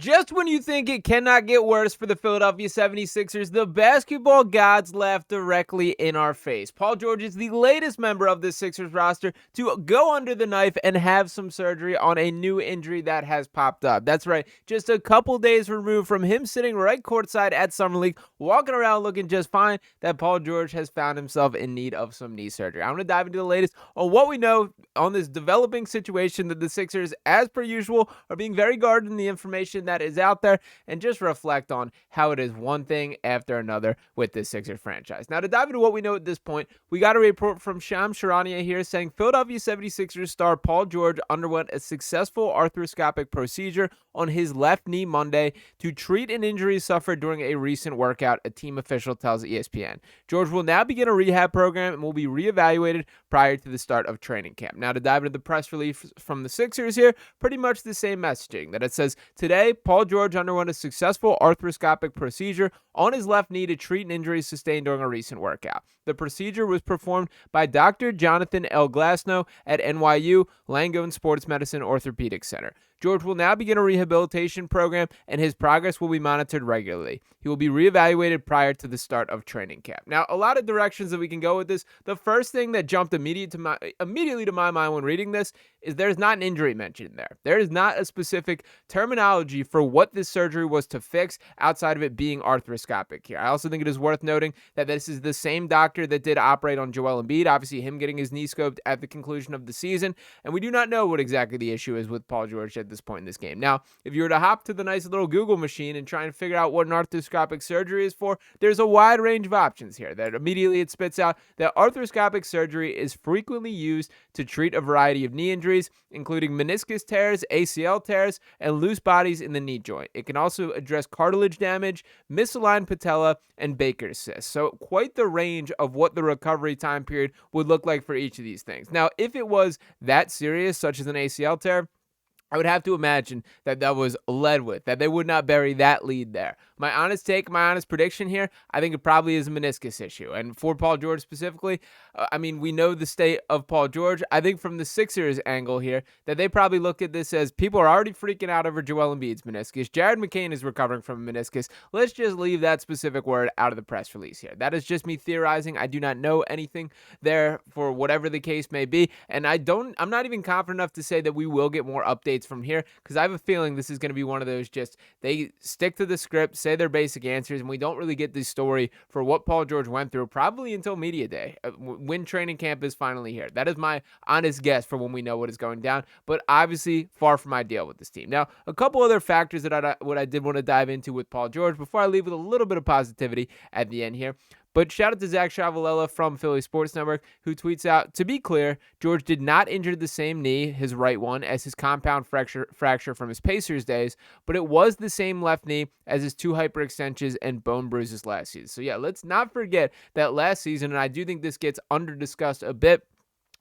Just when you think it cannot get worse for the Philadelphia 76ers, the basketball gods laugh directly in our face. Paul George is the latest member of the Sixers roster to go under the knife and have some surgery on a new injury that has popped up. That's right, just a couple days removed from him sitting right courtside at Summer League, walking around looking just fine, that Paul George has found himself in need of some knee surgery. I'm going to dive into the latest on what we know on this developing situation that the Sixers, as per usual, are being very guarded in the information that is out there, and just reflect on how it is one thing after another with this Sixers franchise. Now, to dive into what we know at this point, we got a report from Shams Charania here saying Philadelphia 76ers star Paul George underwent a successful arthroscopic procedure on his left knee Monday to treat an injury suffered during a recent workout, a team official tells ESPN. George will now begin a rehab program and will be reevaluated prior to the start of training camp. Now, to dive into the press release from the Sixers here, pretty much the same messaging, that it says, today, Paul George underwent a successful arthroscopic procedure on his left knee to treat an injury sustained during a recent workout. The procedure was performed by Dr. Jonathan L. Glasnow at NYU Langone Sports Medicine Orthopedic Center. George will now begin a rehabilitation program, and his progress will be monitored regularly. He will be reevaluated prior to the start of training camp. Now, a lot of directions that we can go with this. The first thing that jumped immediately to my mind when reading this is there's not an injury mentioned there. There is not a specific terminology for what this surgery was to fix outside of it being arthroscopic here. I also think it is worth noting that this is the same doctor that did operate on Joel Embiid, obviously him getting his knee scoped at the conclusion of the season, and we do not know what exactly the issue is with Paul George at this point in this game. Now, if you were to hop to the nice little Google machine and try and figure out what an arthroscopic surgery is for, there's a wide range of options here that immediately it spits out that arthroscopic surgery is frequently used to treat a variety of knee injuries, including meniscus tears, ACL tears, and loose bodies in the knee joint. It can also address cartilage damage, misaligned patella, and Baker's cyst. So quite the range of what the recovery time period would look like for each of these things. Now, if it was that serious, such as an ACL tear, I would have to imagine that that was led with, that they would not bury that lead there. My honest prediction here, I think it probably is a meniscus issue. And for Paul George specifically, we know the state of Paul George. I think from the Sixers angle here, that they probably look at this as people are already freaking out over Joel Embiid's meniscus. Jared McCain is recovering from a meniscus. Let's just leave that specific word out of the press release here. That is just me theorizing. I do not know anything there for whatever the case may be. And I'm not even confident enough to say that we will get more updates from here, because I have a feeling this is going to be one of those just they stick to the script, say their basic answers, and we don't really get the story for what Paul George went through probably until media day, when training camp is finally here. That is my honest guess for when we know what is going down, but obviously far from ideal with this team. Now, a couple other factors that I did want to dive into with Paul George before I leave with a little bit of positivity at the end here. But shout out to Zach Chavalella from Philly Sports Network, who tweets out, to be clear, George did not injure the same knee, his right one, as his compound fracture from his Pacers days, but it was the same left knee as his two hyperextensions and bone bruises last season. So yeah, let's not forget that last season, and I do think this gets under-discussed a bit,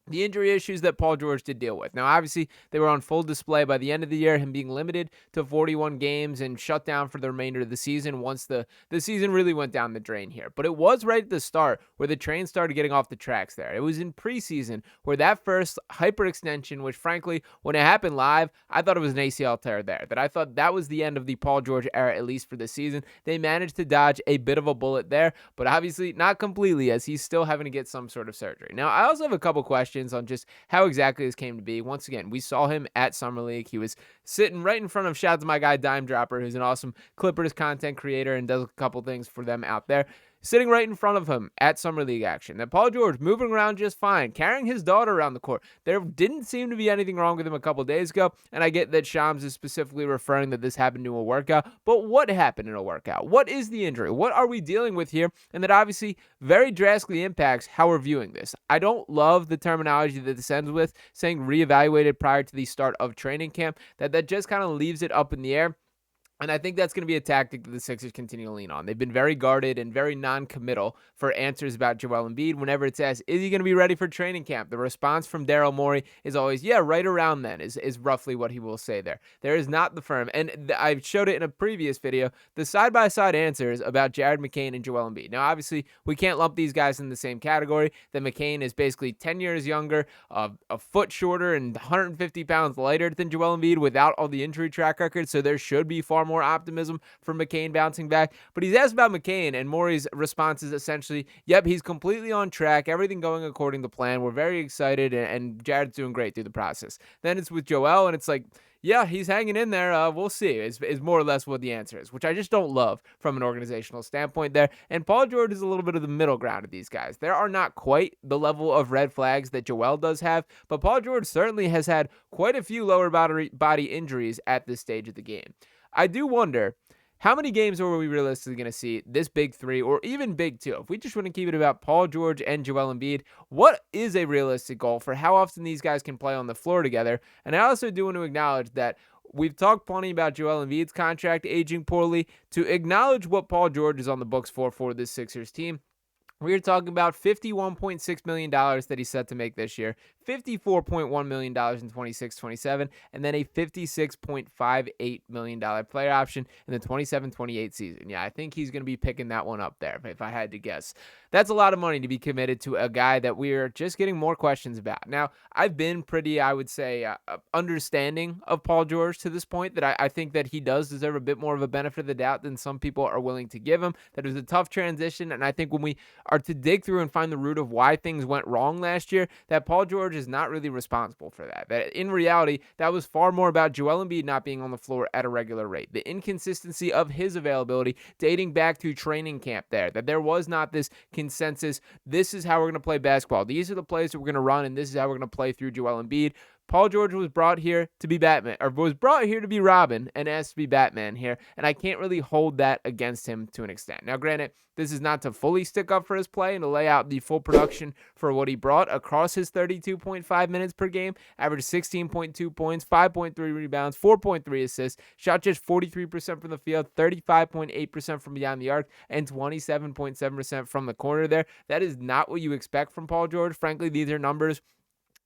the injury issues that Paul George did deal with. Now, obviously, they were on full display by the end of the year, him being limited to 41 games and shut down for the remainder of the season once the season really went down the drain here. But it was right at the start where the train started getting off the tracks there. It was in preseason where that first hyperextension, which frankly, when it happened live, I thought it was an ACL tear there. That I thought that was the end of the Paul George era, at least for the season. They managed to dodge a bit of a bullet there, but obviously not completely, as he's still having to get some sort of surgery. Now, I also have a couple questions on just how exactly this came to be. Once again, we saw him at Summer League. He was sitting right in front of, shout out to my guy Dime Dropper, who's an awesome Clippers content creator and does a couple things for them out there. Sitting right in front of him at Summer League action. That Paul George moving around just fine, carrying his daughter around the court. There didn't seem to be anything wrong with him a couple days ago, and I get that Shams is specifically referring that this happened to a workout, but what happened in a workout? What is the injury? What are we dealing with here? And that obviously very drastically impacts how we're viewing this. I don't love the terminology that this ends with, saying reevaluated prior to the start of training camp. That just kind of leaves it up in the air. And I think that's going to be a tactic that the Sixers continue to lean on. They've been very guarded and very non-committal for answers about Joel Embiid. Whenever it's asked, is he going to be ready for training camp? The response from Daryl Morey is always, yeah, right around then is roughly what he will say there. There is not the firm. And I showed it in a previous video, the side-by-side answers about Jared McCain and Joel Embiid. Now, obviously, we can't lump these guys in the same category. That McCain is basically 10 years younger, a foot shorter, and 150 pounds lighter than Joel Embiid without all the injury track record. So there should be far more optimism for McCain bouncing back. But he's asked about McCain, and Morey's response is essentially, yep, he's completely on track. Everything going according to plan. We're very excited, and Jared's doing great through the process. Then it's with Joel, and it's like, yeah, he's hanging in there. We'll see is more or less what the answer is, which I just don't love from an organizational standpoint there. And Paul George is a little bit of the middle ground of these guys. There are not quite the level of red flags that Joel does have, but Paul George certainly has had quite a few lower body injuries at this stage of the game. I do wonder, how many games are we realistically going to see this big three or even big two? If we just want to keep it about Paul George and Joel Embiid, what is a realistic goal for how often these guys can play on the floor together? And I also do want to acknowledge that we've talked plenty about Joel Embiid's contract aging poorly. To acknowledge what Paul George is on the books for this Sixers team, we are talking about $51.6 million that he's set to make this year, $54.1 million in 26-27, and then a $56.58 million player option in the 27-28 season. Yeah, I think he's going to be picking that one up there, if I had to guess. That's a lot of money to be committed to a guy that we are just getting more questions about. Now, I've been pretty, I would say, understanding of Paul George to this point, that I think that he does deserve a bit more of a benefit of the doubt than some people are willing to give him, that it was a tough transition, and I think when we are to dig through and find the root of why things went wrong last year, that Paul George is not really responsible for that. That in reality, that was far more about Joel Embiid not being on the floor at a regular rate. The inconsistency of his availability dating back to training camp there, that there was not this consensus, this is how we're going to play basketball. These are the plays that we're going to run, and this is how we're going to play through Joel Embiid. Paul George was brought here to be Batman, or was brought here to be Robin and asked to be Batman here, and I can't really hold that against him to an extent. Now, granted, this is not to fully stick up for his play and to lay out the full production for what he brought across his 32.5 minutes per game, averaged 16.2 points, 5.3 rebounds, 4.3 assists, shot just 43% from the field, 35.8% from beyond the arc, and 27.7% from the corner there. That is not what you expect from Paul George. Frankly, these are numbers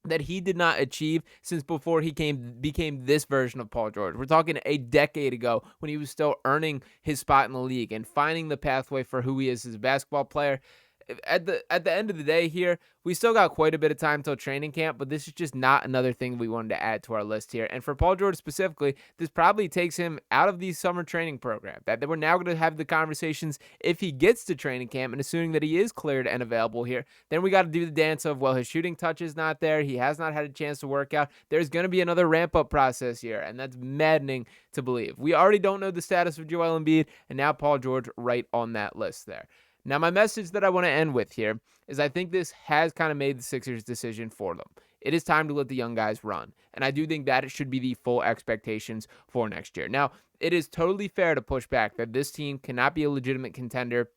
that he did not achieve since before he became this version of Paul George. We're talking a decade ago when he was still earning his spot in the league and finding the pathway for who he is as a basketball player. At the end of the day here, we still got quite a bit of time till training camp, but this is just not another thing we wanted to add to our list here. And for Paul George specifically, this probably takes him out of the summer training program. That we're now going to have the conversations if he gets to training camp, and assuming that he is cleared and available here, then we got to do the dance of, well, his shooting touch is not there. He has not had a chance to work out. There's going to be another ramp-up process here, and that's maddening to believe. We already don't know the status of Joel Embiid, and now Paul George right on that list there. Now, my message that I want to end with here is I think this has kind of made the Sixers' decision for them. It is time to let the young guys run, and I do think that it should be the full expectations for next year. Now, it is totally fair to push back that this team cannot be a legitimate contender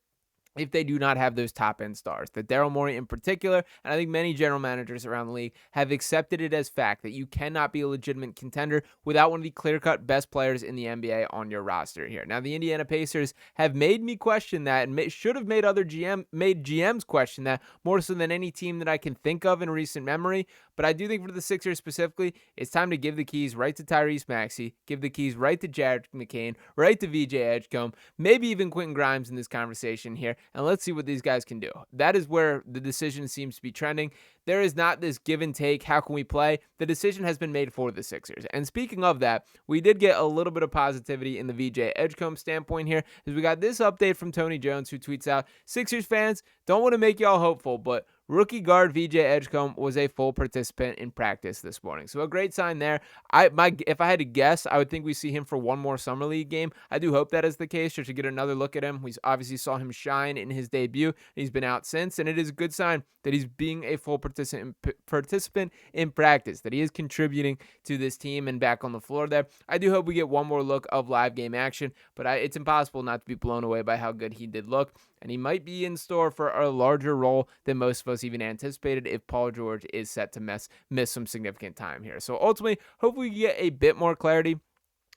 if they do not have those top-end stars. That Daryl Morey in particular, and I think many general managers around the league, have accepted it as fact that you cannot be a legitimate contender without one of the clear-cut best players in the NBA on your roster here. Now, the Indiana Pacers have made me question that, and should have made other GMs question that more so than any team that I can think of in recent memory. But I do think for the Sixers specifically, it's time to give the keys right to Tyrese Maxey, give the keys right to Jared McCain, right to VJ Edgecombe, maybe even Quentin Grimes in this conversation here, and let's see what these guys can do. That is where the decision seems to be trending. There is not this give and take, how can we play? The decision has been made for the Sixers. And speaking of that, we did get a little bit of positivity in the VJ Edgecombe standpoint here, as we got this update from Tony Jones, who tweets out, Sixers fans, don't want to make y'all hopeful, but rookie guard VJ Edgecombe was a full participant in practice this morning. So a great sign there. If I had to guess, I would think we see him for one more Summer League game. I do hope that is the case, just to get another look at him. We obviously saw him shine in his debut. He's been out since, and it is a good sign that he's being a full participant in practice, that he is contributing to this team and back on the floor there. I do hope we get one more look of live game action, but it's impossible not to be blown away by how good he did look. And he might be in store for a larger role than most of us even anticipated if Paul George is set to miss some significant time here. So ultimately, hopefully we get a bit more clarity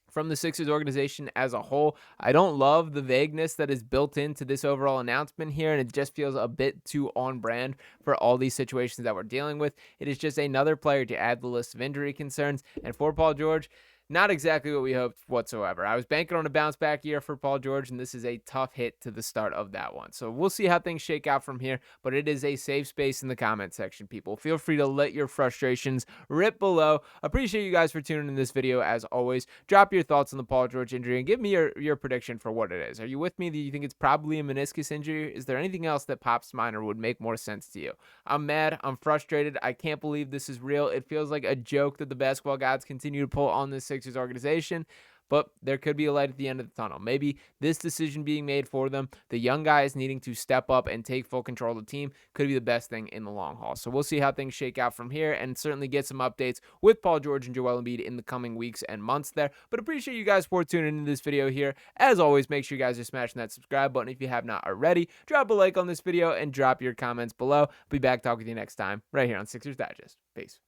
from the Sixers organization as a whole. I don't love the vagueness that is built into this overall announcement here, and it just feels a bit too on brand for all these situations that we're dealing with. It is just another player to add to the list of injury concerns. And for Paul George, Not exactly what we hoped whatsoever. I was banking on a bounce back year for Paul George, and this is a tough hit to the start of that one. So we'll see how things shake out from here, but it is a safe space in the comment section, people. Feel free to let your frustrations rip below. Appreciate you guys for tuning in this video as always. Drop your thoughts on the Paul George injury and give me your prediction for what it is. Are you with me? Do you think it's probably a meniscus injury? Is there anything else that pops to mind or would make more sense to you? I'm mad. I'm frustrated. I can't believe this is real. It feels like a joke that the basketball gods continue to pull on this Sixers organization, but there could be a light at the end of the tunnel. Maybe this decision being made for them, the young guys needing to step up and take full control of the team, could be the best thing in the long haul. So we'll see how things shake out from here and certainly get some updates with Paul George and Joel Embiid in the coming weeks and months there. But appreciate you guys for tuning into this video here. As always, make sure you guys are smashing that subscribe button if you have not already. Drop a like on this video and drop your comments below. Be back talking with you next time right here on Sixers Digest. Peace.